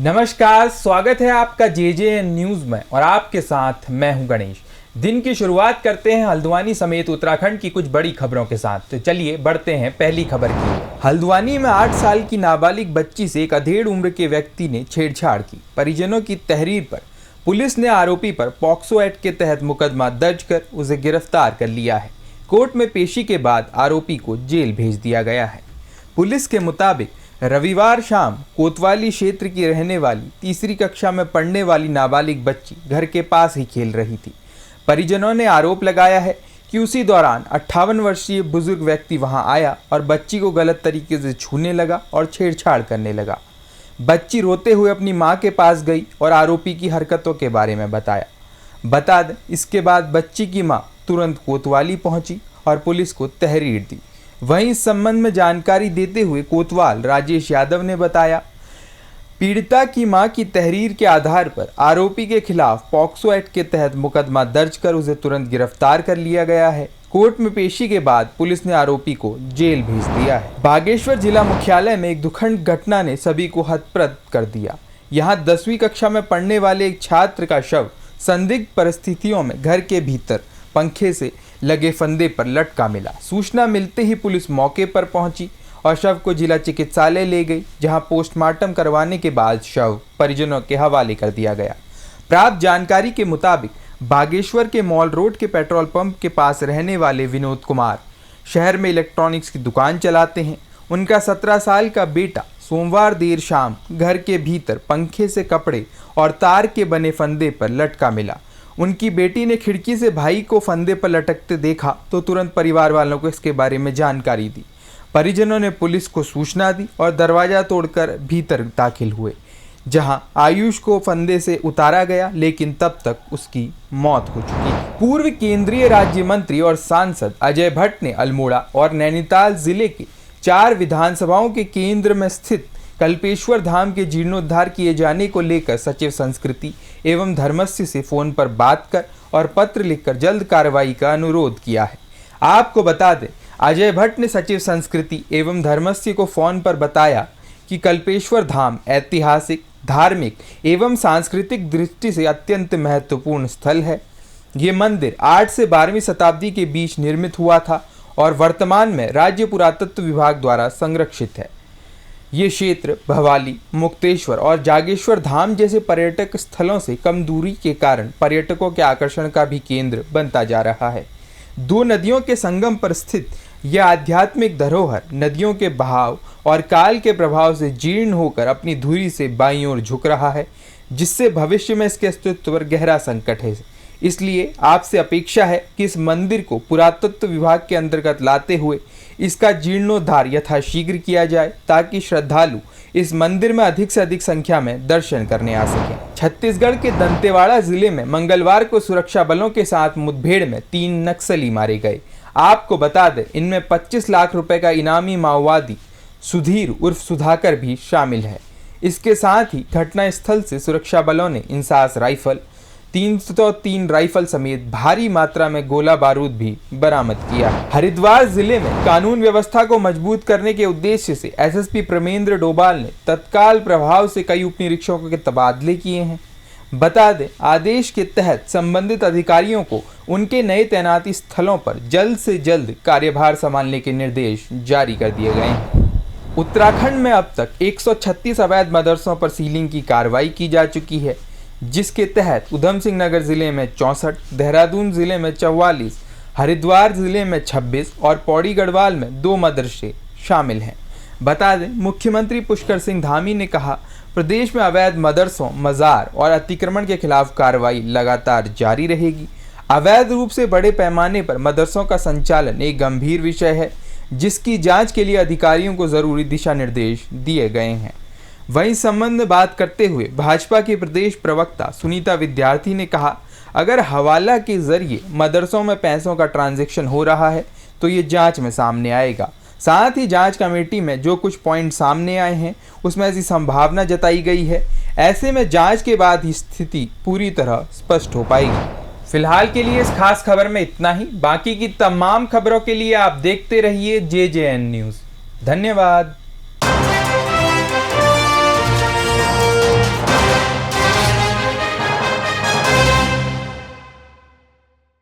नमस्कार, स्वागत है आपका जेजेएन न्यूज में और आपके साथ मैं हूं गणेश। दिन की शुरुआत करते हैं हल्द्वानी समेत उत्तराखंड की कुछ बड़ी खबरों के साथ। तो चलिए बढ़ते हैं पहली खबर की। हल्द्वानी में 8 साल की नाबालिग बच्ची से एक अधेड़ उम्र के व्यक्ति ने छेड़छाड़ की। परिजनों की तहरीर पर पुलिस ने आरोपी पर पॉक्सो एक्ट के तहत मुकदमा दर्ज कर उसे गिरफ्तार कर लिया है। कोर्ट में पेशी के बाद आरोपी को जेल भेज दिया गया है। पुलिस के मुताबिक रविवार शाम कोतवाली क्षेत्र की रहने वाली तीसरी कक्षा में पढ़ने वाली नाबालिग बच्ची घर के पास ही खेल रही थी। परिजनों ने आरोप लगाया है कि उसी दौरान 58 वर्षीय बुजुर्ग व्यक्ति वहां आया और बच्ची को गलत तरीके से छूने लगा और छेड़छाड़ करने लगा। बच्ची रोते हुए अपनी मां के पास गई और आरोपी की हरकतों के बारे में बताया। बता दें, इसके बाद बच्ची की मां तुरंत कोतवाली पहुंची और पुलिस को तहरीर दी। वहीं इस संबंध में जानकारी देते हुए कोतवाल राजेश यादव ने बताया, पीड़िता की मां की तहरीर के आधार पर आरोपी के खिलाफ पॉक्सो एक्ट के तहत मुकदमा दर्ज कर उसे तुरंत गिरफ्तार कर लिया गया है। कोर्ट में पेशी के बाद पुलिस ने आरोपी को जेल भेज दिया है। बागेश्वर जिला मुख्यालय में एक दुखद घटना ने सभी को हतप्रभ कर दिया। यहाँ 10वीं कक्षा में पढ़ने वाले एक छात्र का शव संदिग्ध परिस्थितियों में घर के भीतर पंखे से लगे फंदे पर लटका मिला। सूचना मिलते ही पुलिस मौके पर पहुंची और शव को जिला चिकित्सालय ले गई, जहां पोस्टमार्टम करवाने के बाद शव परिजनों के हवाले कर दिया गया। प्राप्त जानकारी के मुताबिक बागेश्वर के मॉल रोड के पेट्रोल पंप के पास रहने वाले विनोद कुमार शहर में इलेक्ट्रॉनिक्स की दुकान चलाते हैं। उनका 17 साल का बेटा सोमवार देर शाम घर के भीतर पंखे से कपड़े और तार के बने फंदे पर लटका मिला। उनकी बेटी ने खिड़की से भाई को फंदे पर लटकते देखा तो तुरंत परिवार वालों को इसके बारे में जानकारी दी। परिजनों ने पुलिस को सूचना दी और दरवाजा तोड़कर भीतर दाखिल हुए, जहां आयुष को फंदे से उतारा गया, लेकिन तब तक उसकी मौत हो चुकी। पूर्व केंद्रीय राज्य मंत्री और सांसद अजय भट्ट ने अल्मोड़ा और नैनीताल जिले के 4 विधानसभाओं के केंद्र में स्थित कल्पेश्वर धाम के जीर्णोद्धार किए जाने को लेकर सचिव संस्कृति एवं धर्मस्य से फोन पर बात कर और पत्र लिखकर जल्द कार्रवाई का अनुरोध किया है। आपको बता दें, अजय भट्ट ने सचिव संस्कृति एवं धर्मस्य को फोन पर बताया कि कल्पेश्वर धाम ऐतिहासिक, धार्मिक एवं सांस्कृतिक दृष्टि से अत्यंत महत्वपूर्ण स्थल है। ये मंदिर 8 से 12वीं शताब्दी के बीच निर्मित हुआ था और वर्तमान में राज्य पुरातत्व विभाग द्वारा संरक्षित है। ये क्षेत्र भवाली, मुक्तेश्वर और जागेश्वर धाम जैसे पर्यटक स्थलों से कम दूरी के कारण पर्यटकों के आकर्षण का भी केंद्र बनता जा रहा है। 2 नदियों के संगम पर स्थित यह आध्यात्मिक धरोहर नदियों के बहाव और काल के प्रभाव से जीर्ण होकर अपनी धुरी से बाईं ओर झुक रहा है, जिससे भविष्य में इसके अस्तित्व पर गहरा संकट है। इसलिए आपसे अपेक्षा है कि इस मंदिर को पुरातत्व विभाग के अंतर्गत लाते हुए इसका जीर्णोद्धार यथाशीघ्र किया जाए, ताकि श्रद्धालु इस मंदिर में अधिक से अधिक संख्या में दर्शन करने आ सकें। छत्तीसगढ़ के दंतेवाड़ा जिले में मंगलवार को सुरक्षा बलों के साथ मुठभेड़ में 3 नक्सली मारे गए। आपको बता दें, इनमें 25 लाख रुपए का इनामी माओवादी सुधीर उर्फ सुधाकर भी शामिल है। इसके साथ ही घटनास्थल से सुरक्षा बलों ने इंसास राइफल, 303 राइफल समेत भारी मात्रा में गोला बारूद भी बरामद किया। हरिद्वार जिले में कानून व्यवस्था को मजबूत करने के उद्देश्य से एसएसपी प्रमेंद्र डोभाल ने तत्काल प्रभाव से कई उपनिरीक्षकों के तबादले किए हैं। बता दें, आदेश के तहत संबंधित अधिकारियों को उनके नए तैनाती स्थलों पर जल्द से जल्द कार्यभार संभालने के निर्देश जारी कर दिए गए हैं। उत्तराखंड में अब तक 136 अवैध मदरसों पर सीलिंग की कार्रवाई की जा चुकी है, जिसके तहत उधम सिंह नगर जिले में 64, देहरादून जिले में 44, हरिद्वार जिले में 26 और पौड़ी गढ़वाल में 2 मदरसे शामिल हैं। बता दें, मुख्यमंत्री पुष्कर सिंह धामी ने कहा, प्रदेश में अवैध मदरसों, मजार और अतिक्रमण के खिलाफ कार्रवाई लगातार जारी रहेगी। अवैध रूप से बड़े पैमाने पर मदरसों का संचालन एक गंभीर विषय है, जिसकी जांच के लिए अधिकारियों को जरूरी दिशा निर्देश दिए गए हैं। वहीं संबंध में बात करते हुए भाजपा के प्रदेश प्रवक्ता सुनीता विद्यार्थी ने कहा, अगर हवाला के जरिए मदरसों में पैसों का ट्रांजैक्शन हो रहा है तो ये जांच में सामने आएगा। साथ ही जांच कमेटी में जो कुछ पॉइंट सामने आए हैं उसमें ऐसी संभावना जताई गई है। ऐसे में जांच के बाद ही स्थिति पूरी तरह स्पष्ट हो पाएगी। फिलहाल के लिए इस खास खबर में इतना ही। बाकी की तमाम खबरों के लिए आप देखते रहिए जेजेएन न्यूज़। धन्यवाद।